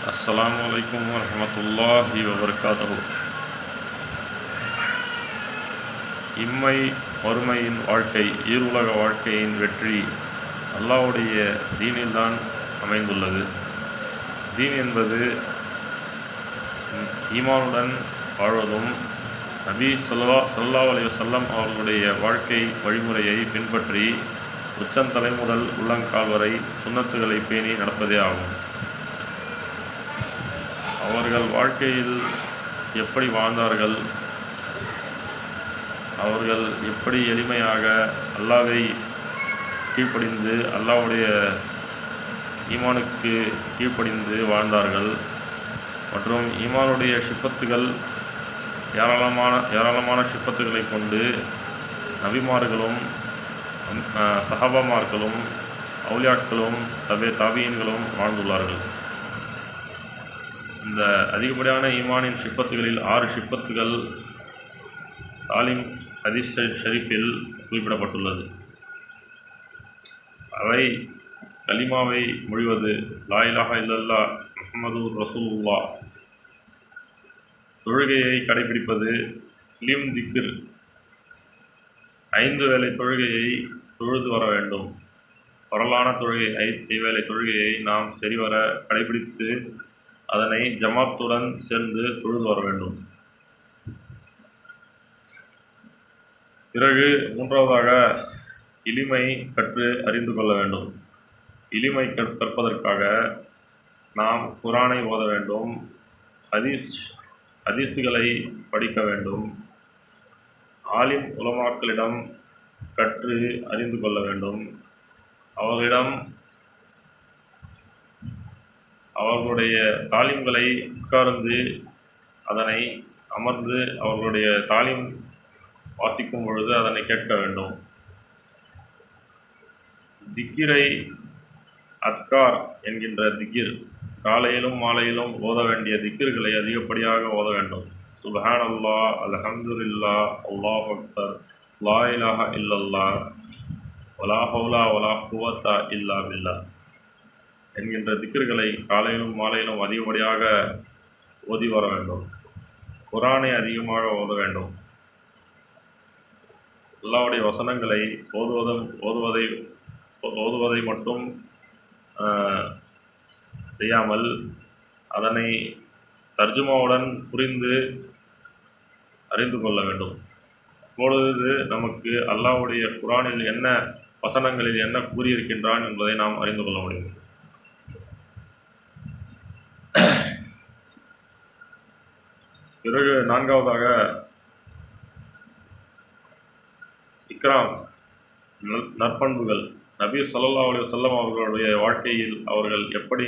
அஸ்ஸலாமு அலைக்கும் வரஹ்மத்துல்லாஹி வபரகாத்துஹு. இம்மை மறுமையின் வாழ்க்கை, ஈருலக வாழ்க்கையின் வெற்றி அல்லாஹ்வுடைய தீனில்தான் அமைந்துள்ளது. தீன் என்பது ஈமானுடன் வாழ்வதும், நபி ஸல்லல்லாஹு அலைஹி வஸல்லம் அவர்களுடைய வாழ்க்கை வழிமுறையை பின்பற்றி உச்சந்தலை முதல் உள்ளங்கால் வரை சுன்னத்துகளை பேணி நடப்பதே ஆகும். அவர்கள் வாழ்க்கையில் எப்படி வாழ்ந்தார்கள், அவர்கள் எப்படி எளிமையாக அல்லாஹ்வை கீழ்ப்படிந்து அல்லாஹ்வுடைய ஈமானுக்கு கீழ்ப்படிந்து வாழ்ந்தார்கள் மற்றும் ஈமானுடைய ஷிஃபத்துகள் ஏராளமான ஷிஃபத்துகளை கொண்டு நபிமார்களும் சஹாபாமார்களும் அவுலியாக்களும் தாபியீன்களும் வாழ்ந்துள்ளார்கள். இந்த அதிகப்படியான ஈமானின் ஷிஃபத்துகளில் 6 ஷிஃபத்துகள் தாலிம் ஹதீஸ் ஷரீஃபில் குறிப்பிடப்பட்டுள்ளது. அவை கலிமாவை மொழிவது, லா இலாஹா இல்லல்லாஹ் முஹம்மதுர் ரசூலுல்லாஹ், தொழுகையை கடைபிடிப்பது, இல்ம் திக்ர், 5 வேளை தொழுகையை தொழுது வர வேண்டும். பரலான தொழுகை 5 வேளை தொழுகையை நாம் சரிவர கடைபிடித்து அதனை ஜமாத்துடன் சேர்ந்து தொழுது வர வேண்டும். பிறகு 3வதாக இலிமை கற்று அறிந்து கொள்ள வேண்டும். இலிமை கற்பதற்காக நாம் குர்ஆனை ஓத வேண்டும், ஹதீஸ்களை படிக்க வேண்டும், ஆலிம் உலமாக்களிடம் கற்று அறிந்து கொள்ள வேண்டும். அவர்களுடைய தாலிம்களை உட்கார்ந்து அதனை அமர்ந்து அவர்களுடைய தாலிம் வாசிக்கும் பொழுது அதனை கேட்க வேண்டும். திக்கிரை, அத்கார் என்கின்ற திக்கிர், காலையிலும் மாலையிலும் ஓத வேண்டிய திக்கிர்களை அதிகப்படியாக ஓத வேண்டும். சுப்ஹானல்லாஹ், அல்ஹம்துலில்லாஹ், அல்லாஹு அக்பர், லா இலாஹா இல்லல்லாஹ், வலா ஹவுலா வலா குவத்தா இல்லா பில்லாஹ் என்கின்ற திக்கிர்களை காலையிலும் மாலையிலும் அதிகப்படியாக ஓதி வர வேண்டும். குர்ஆனை அதிகமாக ஓத வேண்டும். அல்லாஹ்வுடைய வசனங்களை ஓதுவதை மட்டும் செய்யாமல் அதனை தர்ஜுமாவுடன் புரிந்து அறிந்து கொள்ள வேண்டும். இப்பொழுது நமக்கு அல்லாஹ்வுடைய குர்ஆனில் என்ன வசனங்களில் என்ன கூறியிருக்கின்றான் என்பதை நாம் அறிந்து கொள்ள முடியும். பிறகு 4வதாக இக்ராம், நற்பண்புகள். நபி ஸல்லல்லாஹு அலைஹி வஸல்லம் அவர்களுடைய வாழ்க்கையில் அவர்கள் எப்படி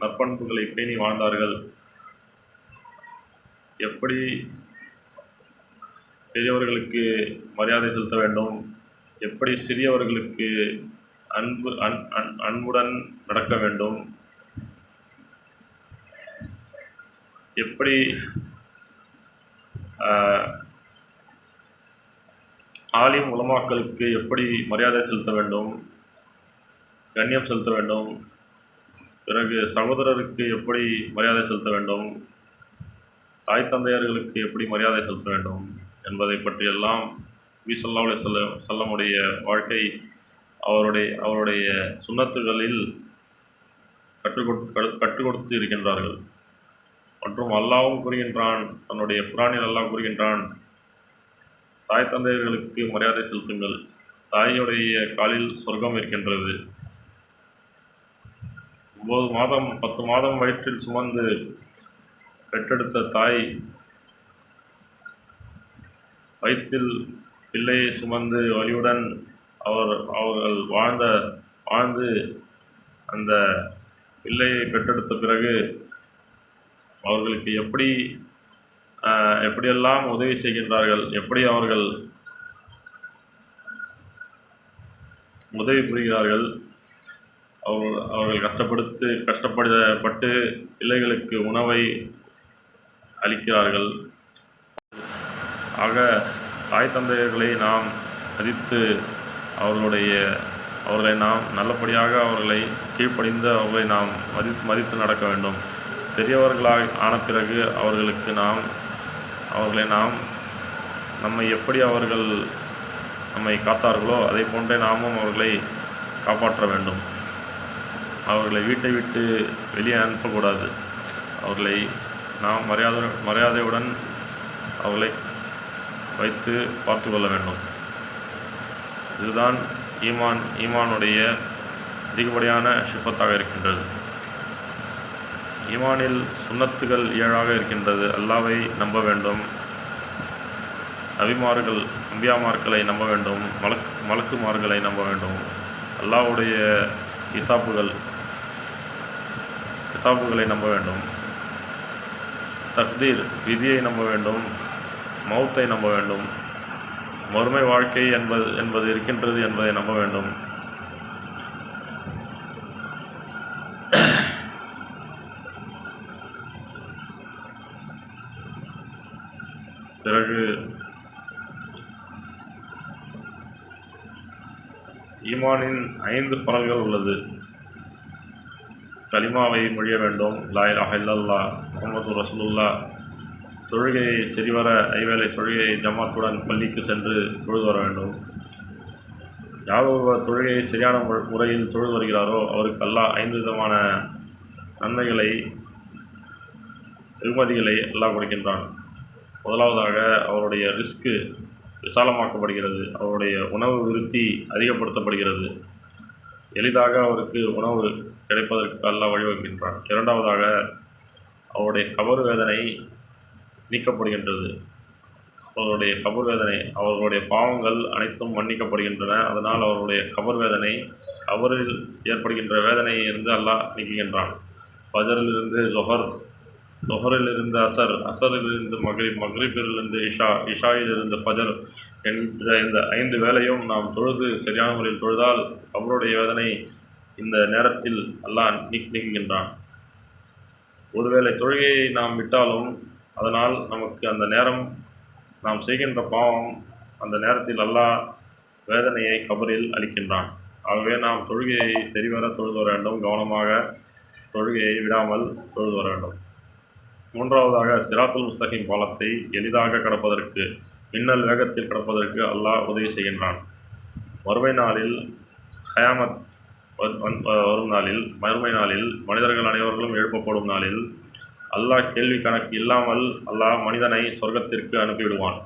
நற்பண்புகளை பேணி வாழ்ந்தார்கள், எப்படி பெரியவர்களுக்கு மரியாதை செலுத்த வேண்டும், எப்படி சிறியவர்களுக்கு அன்புடன் நடக்க வேண்டும், எப்படி ஆலிம் உலமாக்களுக்கு எப்படி மரியாதை செலுத்த வேண்டும், கண்ணியம் செலுத்த வேண்டும், பிறகு சகோதரருக்கு எப்படி மரியாதை செலுத்த வேண்டும், தாய் தந்தையர்களுக்கு எப்படி மரியாதை செலுத்த வேண்டும் என்பதை பற்றியெல்லாம் நபி ஸல்லல்லாஹு அலைஹி வஸல்லமுடைய வாழ்க்கை அவருடைய சுன்னத்துகளில் கற்றுக் கொடுத்து இருக்கின்றார்கள். மற்றும் அல்லாஹ்வும் கூறுகின்றான், தன்னுடைய குர்ஆனில் அல்லாஹ் கூறுகின்றான், தாய் தந்தையர்களுக்கு மரியாதை செலுத்துங்கள், தாயுடைய காலில் சொர்க்கம் இருக்கின்றது. 9 மாதம் 10 மாதம் வயிற்றில் சுமந்து பெற்றெடுத்த தாய் வயிற்றில் பிள்ளையை சுமந்து வலியுடன் அவர்கள் வாழ்ந்து அந்த பிள்ளையை பெற்றெடுத்த பிறகு அவர்களுக்கு எப்படியெல்லாம் உதவி செய்கின்றார்கள், எப்படி அவர்கள் உதவி புரிகிறார்கள், அவர்கள் கஷ்டப்பட்டு பிள்ளைகளுக்கு உணவை அளிக்கிறார்கள். ஆக தாய் தந்தையர்களை நாம் மதித்து அவர்களை நாம் நல்லபடியாக அவர்களை கீழ்ப்படிந்து அவர்களை நாம் மதித்து நடக்க வேண்டும். பெரியவர்களாக ஆன பிறகு அவர்களை நாம் நம்மை எப்படி அவர்கள் நம்மை காத்தார்களோ அதை போன்றே நாமும் அவர்களை காப்பாற்ற வேண்டும். அவர்களை வீட்டை விட்டு வெளியே அனுப்பக்கூடாது. அவர்களை நாம் மரியாதையுடன் அவர்களை வைத்து பார்த்து கொள்ள வேண்டும். இதுதான் ஈமானுடைய அதிகப்படியான சிஃபத்தாக இருக்கின்றது. ஈமானில் சுன்னத்துகள் 7ஆக இருக்கின்றது. அல்லாவை நம்ப வேண்டும், அம்பியாமார்களை நம்ப வேண்டும், மலக்குமார்களை நம்ப வேண்டும், அல்லாஹ்வுடைய கிதாபுகளை நம்ப வேண்டும், தக்தீர் விதியை நம்ப வேண்டும், மௌத்தை நம்ப வேண்டும், மறுமை வாழ்க்கை என்பது இருக்கின்றது என்பதை நம்ப வேண்டும். பிறகு ஈமானின் 5 பலன்கள் உள்ளது. கலிமாவை மொழிய வேண்டும், லா இலாஹ இல்லல்லாஹ் முஹம்மது ரசூலுல்லாஹ். தொழுகையை சரிவர 5 வேளை தொழுகையை ஜமாத்துடன் பள்ளிக்கு சென்று தொழுது வர வேண்டும். யார் ஒருவர் தொழுகையை சரியான முறையில் தொழுது வருகிறாரோ அவருக்கு அல்லாஹ் 5 விதமான நன்மைகளை, வெகுமதிகளை அல்லாஹ் கொடுக்கின்றான். முதலாவதாக அவருடைய ரிஸ்க்கு விசாலமாக்கப்படுகிறது. அவருடைய உணவு விருத்தி அதிகப்படுத்தப்படுகிறது. எளிதாக அவருக்கு உணவு கிடைப்பதற்கு அல்லாஹ் வழிவகுக்கின்றான். இரண்டாவதாக அவருடைய கபர் வேதனை நீக்கப்படுகின்றது. அவர்களுடைய பாவங்கள் அனைத்தும் மன்னிக்கப்படுகின்றன. அதனால் அவருடைய கபர் வேதனை, கபரில் ஏற்படுகின்ற வேதனையை இருந்து அல்லாஹ் நீக்குகின்றான். ஃபஜரிலிருந்து ஜொஹர், ஜொஹரிலிருந்து அசர், அசரிலிருந்து மக்ரிப், மக்ரிபிலிருந்து இஷா, இஷாயிலிருந்து ஃபஜர் என்ற இந்த 5 வேளையும் நாம் தொழுது சரியான முறையில் தொழுதால் அவருடைய வேதனை இந்த நேரத்தில் அல்லாஹ் நீக்குகின்றான். ஒருவேளை தொழுகையை நாம் விட்டாலும் அதனால் நமக்கு அந்த நேரம் நாம் செய்கின்ற பாவம் அந்த நேரத்தில் அல்லாஹ் வேதனையை கபரில் அளிக்கின்றான். ஆகவே நாம் தொழுகையை சரிவர தொழுது வர வேண்டும். கவனமாக தொழுகையை விடாமல் தொழுது வர வேண்டும். மூன்றாவதாக சிராத்துல் முஸ்தகீம் பாலத்தை எளிதாக கடப்பதற்கு, மின்னல் வேகத்தில் கடப்பதற்கு அல்லாஹ் உதவி செய்கின்றான். மறுமை நாளில் கயாமத் வரும் நாளில், மறுமை நாளில் மனிதர்கள் அனைவர்களும் எழுப்பப்படும் நாளில் அல்லாஹ் கேள்வி கணக்கு இல்லாமல் அல்லாஹ் மனிதனை சொர்க்கத்திற்கு அனுப்பிவிடுவான்.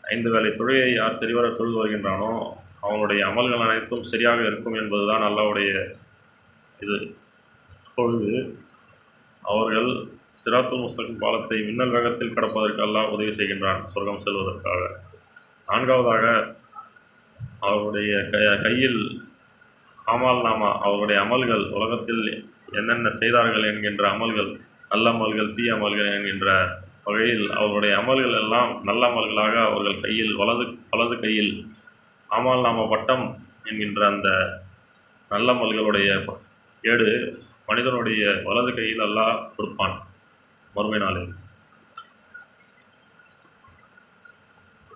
5 வேளை தொழுகையை யார் சரிவர தொழுது வருகின்றானோ அவனுடைய அமல்கள் அனைத்தும் சரியாக இருக்கும் என்பதுதான் அல்லாஹ்வுடைய இது. அப்பொழுது அவர்கள் சிராத்துல் முஸ்தகீம் பாலத்தை மின்னல் வேகத்தில் கடப்பதற்கு அல்லாஹ் உதவி செய்கின்றான் சொர்க்கம் செல்வதற்காக. நான்காவதாக அவருடைய கையில் அமல் நாமா, அவருடைய அமல்கள், உலகத்தில் என்னென்ன செய்தார்கள் என்கின்ற அமல்கள், நல்ல அமல்கள், தீய அமல்கள் என்கின்ற வகையில் அவருடைய அமல்கள் எல்லாம் நல்ல அமல்களாக அவர்கள் கையில் வலது கையில் அமல் நாம பட்டம் என்கின்ற அந்த நல்ல அமல்களுடைய ஏடு மனிதனுடைய வலது கையில் அல்லாஹ் கொடுப்பான் மறுமை நாளில்.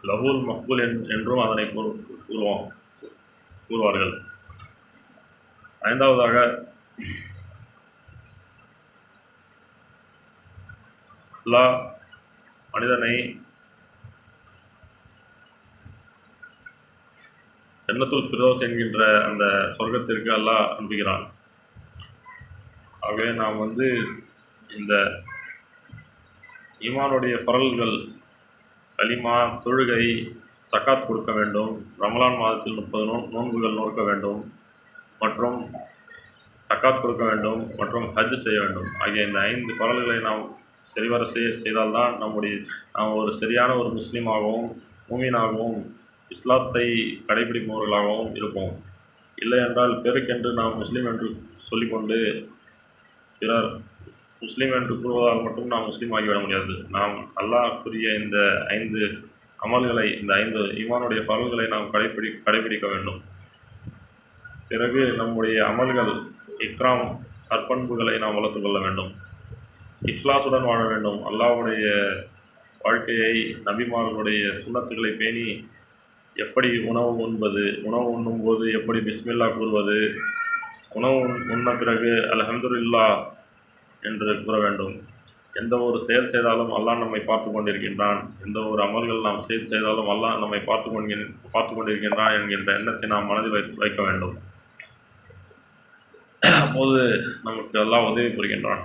லஹூல் மக்பூல் என்றும் அதனை கூறுவார்கள். ஐந்தாவதாக அல்லாஹ் மனிதனை ஜன்னத்துல் ஃபிர்தௌஸ் என்கின்ற அந்த சொர்க்கத்திற்கு அல்லாஹ் அனுப்புகிறான். ஆகவே நாம் இந்த ஈமானுடைய பரல்கள், கலிமா, தொழுகை, சக்காத் கொடுக்க வேண்டும், ரமலான் மாதத்தில் 30 நோன்புகள் நோக்க வேண்டும், மற்றும் சக்காத் கொடுக்க வேண்டும், மற்றும் ஹஜ் செய்ய வேண்டும் ஆகிய இந்த 5 பரல்களை நாம் சரிவர செய்தால்தான் நாம் ஒரு சரியான ஒரு முஸ்லீமாகவும் மூமீனாகவும் இஸ்லாத்தை கடைபிடிப்பவர்களாகவும் இருப்போம். இல்லை என்றால் பெருக்கென்று நாம் முஸ்லீம் என்று சொல்லிக்கொண்டு பிறர் முஸ்லீம் என்று கூறுவதால் மட்டும் நாம் முஸ்லீம் ஆகிவிட முடியாது. நாம் அல்லாஹ்வுக்குரிய இந்த 5 அமல்களை, இந்த 5 ஈமானுடைய பரல்களை நாம் கடைபிடிக்க வேண்டும். பிறகு நம்முடைய அமல்கள், இக்ராம், அர்ப்பண்புகளை நாம் வளர்த்து கொள்ள வேண்டும். இக்லாசுடன் வாழ வேண்டும். அல்லாஹ்வுடைய வாழ்க்கையை, நபிமார்களுடைய சுன்னத்துகளை பேணி எப்படி உணவு உண்ணும்போது எப்படி பிஸ்மில்லா கூறுவது, உணவு உண்ண பிறகு அல்ஹம்துலில்லாஹ் என்று கூற வேண்டும். எந்த ஒரு செயல் செய்தாலும் அல்லாஹ் நம்மை பார்த்து கொண்டிருக்கின்றான். எந்த ஒரு அமல்கள் நாம் செய்தாலும் அல்லாஹ் நம்மை பார்த்து கொண்டிருக்கின்றான் என்கின்ற எண்ணத்தை நாம் மனதில் வைக்க வேண்டும். அப்போது நமக்கு அல்லாஹ் உதவி புரிகின்றான்.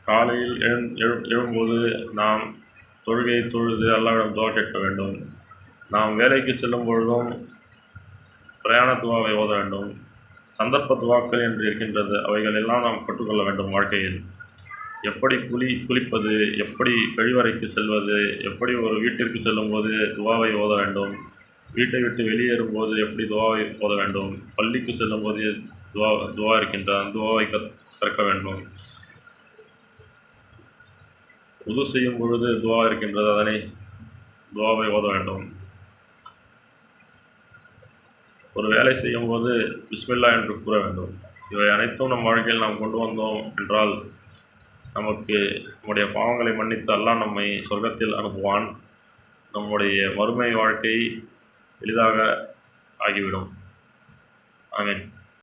காலையில் எழும்போது நாம் தொழுகையை தொழுது அல்லாஹ்விடம் துவா கேட்க வேண்டும். நாம் வேலைக்கு செல்லும் பொழுதும் பிரயாண துவாவை ஓத வேண்டும். சந்தர்ப்ப துவாக்கள் என்று இருக்கின்றது, அவைகள் எல்லாம் நாம் கற்றுக்கொள்ள வேண்டும். வாழ்க்கையில் எப்படி குளிப்பது, எப்படி கழிவறைக்கு செல்வது, எப்படி ஒரு வீட்டிற்கு செல்லும்போது துவாவை ஓத வேண்டும், வீட்டை விட்டு வெளியேறும்போது எப்படி துவாவை ஓத வேண்டும், பள்ளிக்கு செல்லும்போது துவா இருக்கின்றது, அந்த துவாவை கற்க வேண்டும். உது செய்யும் பொழுது துவா இருக்கின்றது, அதனை துவாவை ஓத வேண்டும். ஒரு வேலை செய்யும்போது பிஸ்மில்லா என்று கூற வேண்டும். இவை அனைத்தும் நம் வாழ்க்கையில் நாம் கொண்டு வந்தோம் என்றால் நமக்கு நம்முடைய பாவங்களை மன்னித்து அல்லாஹ் நம்மை சொர்க்கத்தில் அனுப்புவான். நம்முடைய மறுமை வாழ்க்கை எளிதாக ஆகிவிடும். ஆமீன்.